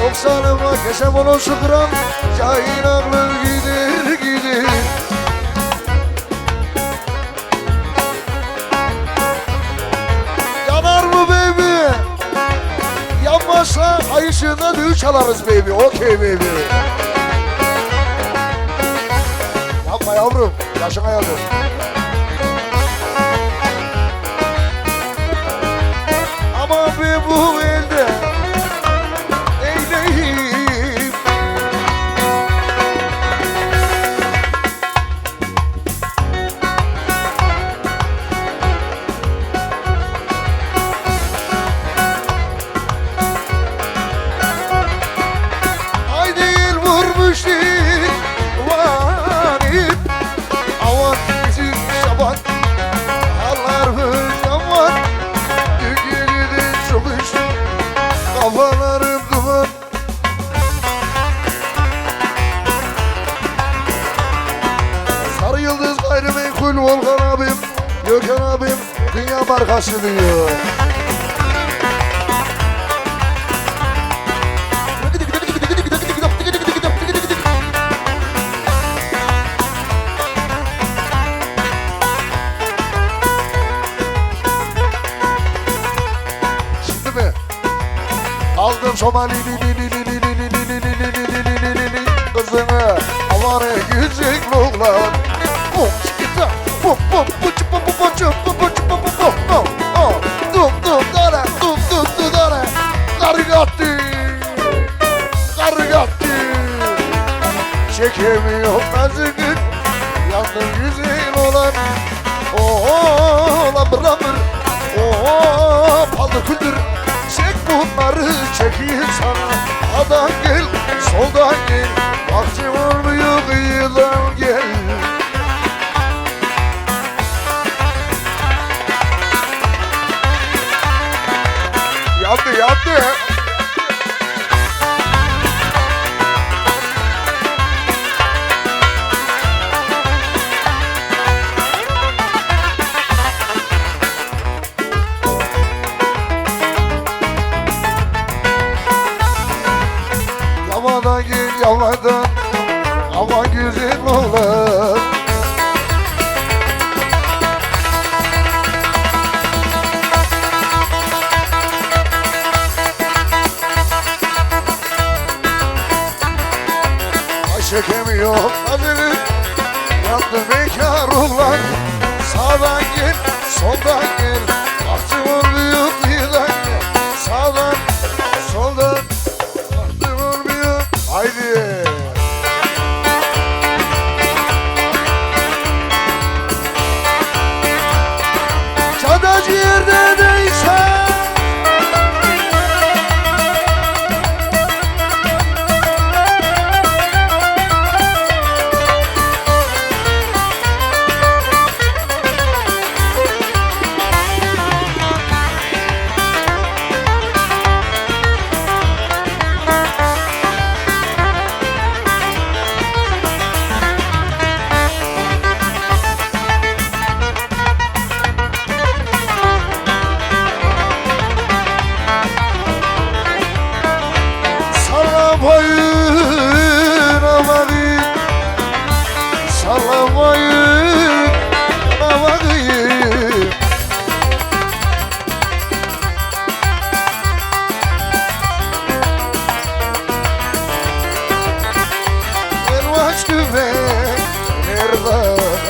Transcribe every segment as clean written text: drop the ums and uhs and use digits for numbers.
90'ıma kesem onu sıkıram, cahil aklı gider gider. Yanar mı baby? Yanmazsa ay ışığında düğün çalarız baby, okey baby. Yapma yavrum, yaşına yazır. Ama bir bu elde eyleyim. Ay değil vurmuş değil vanip. Aman bizim şaban Allah'ım var. Düğünü çok iş kafalarım duman. Sarı yıldız gayrimenkul Volkan abim, Gökhan abim dünya markası diyor. Şimdi mi? Aldım Somali kızını, avare güzel oğlan. Çekemiyor nazını, yandım güzel olan. Ooo labır labır, ooo paldır küldür. Çek bunları çekeyim sana. Sağdan gel, soldan gel. Vaktim olmuyor kıyıdan gel. Yandı yandı. Yavadan gel yavadan, ama güzel oğlan. Ay çekemiyor nazını, yandı bekar oğlan. Sağdan gel, soldan gel, vaktim olmuyor kıyıdan gel. Sağdan, soldan, vaktim olmuyor. Haydi. Çadacı yerde değilse sallamayın amanı, sallamayın amanı. Elbaş güven nerede?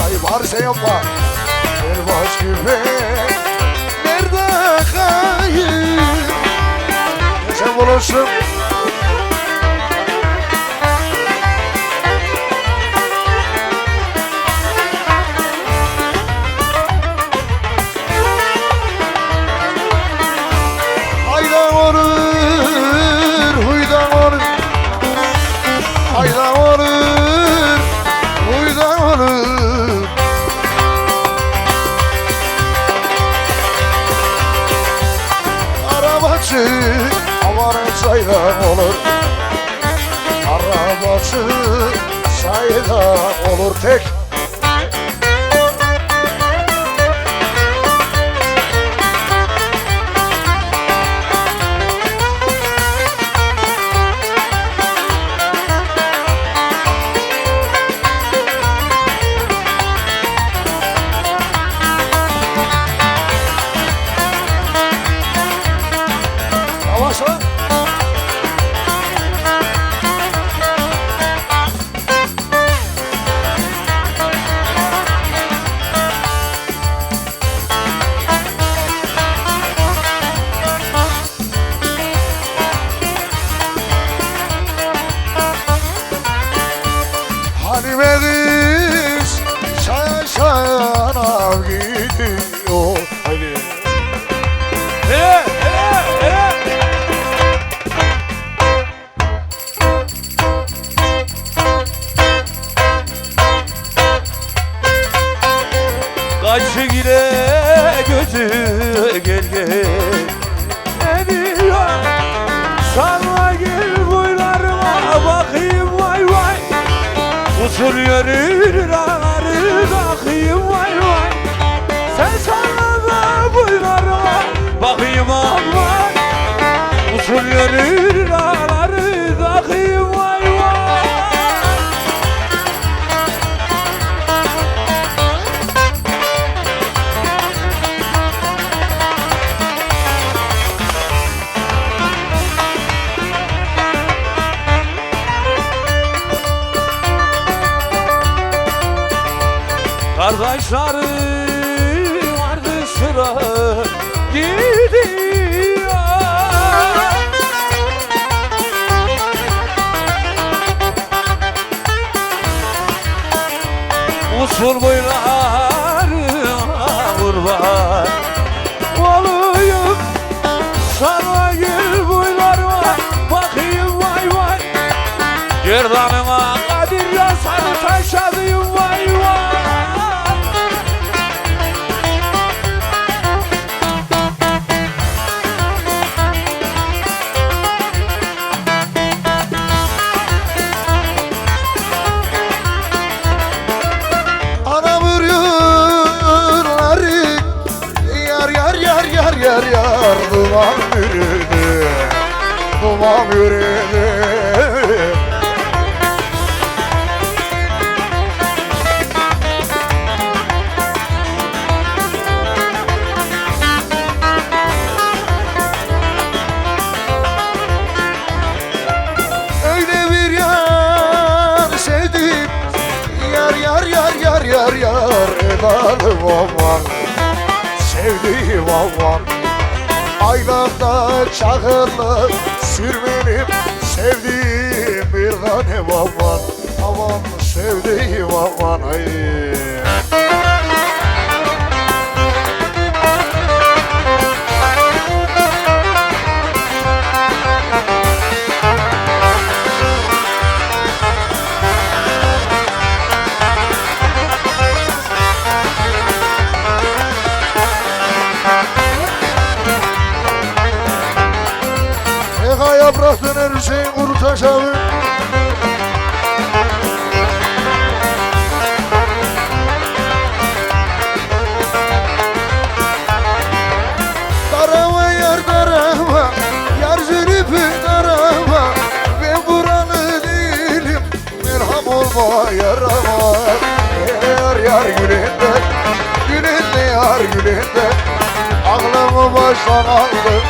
Ay varsa yapma. Elbaş güven nerede kayıp? Sen bulursun. Haydan olur, huydan olur. Haydan olur, huydan olur. Arabacı avarın saydan olur. Arabacı saydan olur tek. Usul yürür ağları bakayım vay vay. Sen sana da boylarına bakayım vay. Usul yürür ağları bakayım vay vay. Kardeşleri vardı sıra gidiyor. Usul boyları kurban olayım. Sana gül boylarıma bakayım vay vay. Gerdanıma kadir yazanı taşadım vay vay. Yar yar duman yürüdü, duman yürüdü. Öyle bir yar sevdim, yar yar yar yar yar yar edalı aman, sevdiğim aman. Aylarda çakırlı sürmenim, sevdiğim bir tanem aman, aman sevdiğim aman ay. Yaprak döner Hüseyin Kurutaş abi. Darama yar darama, yar zülüpü darama. Ben buralı değilim, merham olma yarama. Yar yar gülünde, gülünde yar gülünde. Aklımı baştan aldım,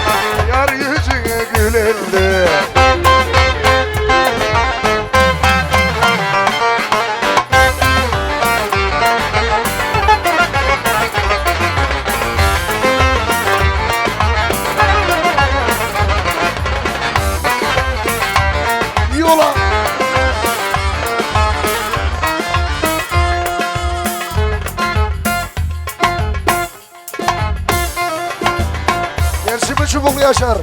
yar yüzüne gülünde. Yola Gerçi mi çubuklu yaşar?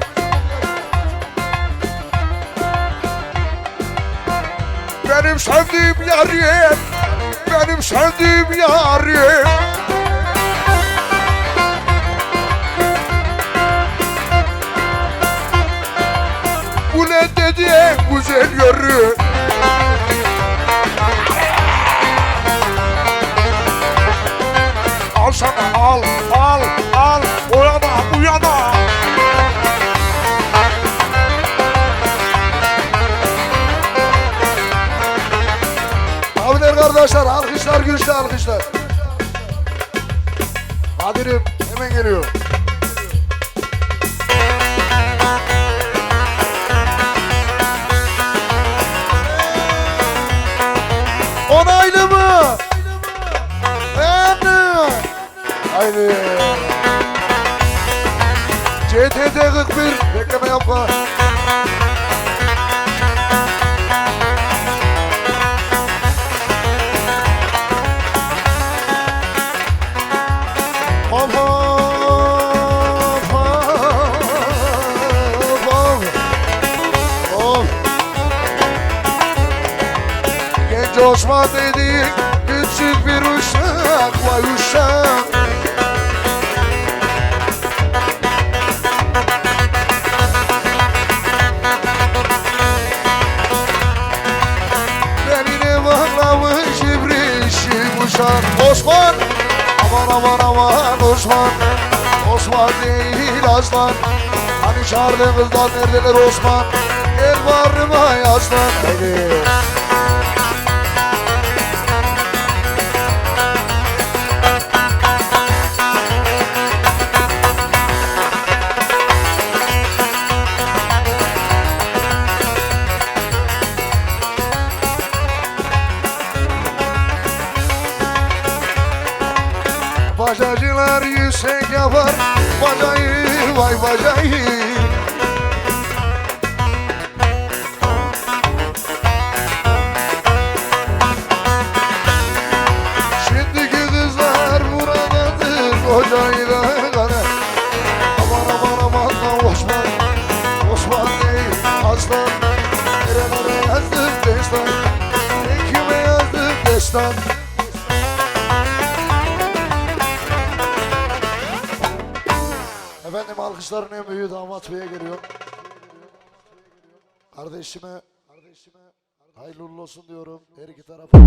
Benim sevdiğim yarim, benim sevdiğim yarim. Bu ne dedi en güzel yürü. Al sana al, al, al, o yana, bu yana. Abiler kardeşler, alkışlar güçlü alkışlar. Kadir'im hemen geliyor. Onaylı mı? Beğendi. Haydi. CTT 41 bekleme yapma. Genç Osman dedik küçük bir uşak, vay uşak. Beni de bağlamış Osman, Osman. Aman aman aman Osman. Osman değil aslan. Hani çağırdığın kızlar neredeler Osman? Gel bağrıma yaslan. Haydi. Bacacılar yüksek yapar bacayı vay bacayı. Şimdiki kızlar buradadır kocayı da kara. Aman aman aman da Osman, Osman değil aslan. Nerelere yazdım destan, kime yazdım destan. Efendim alkışların en büyüğü damat beye geliyor. Kardeşime hayırlı uğurlu olsun diyorum her iki tarafa.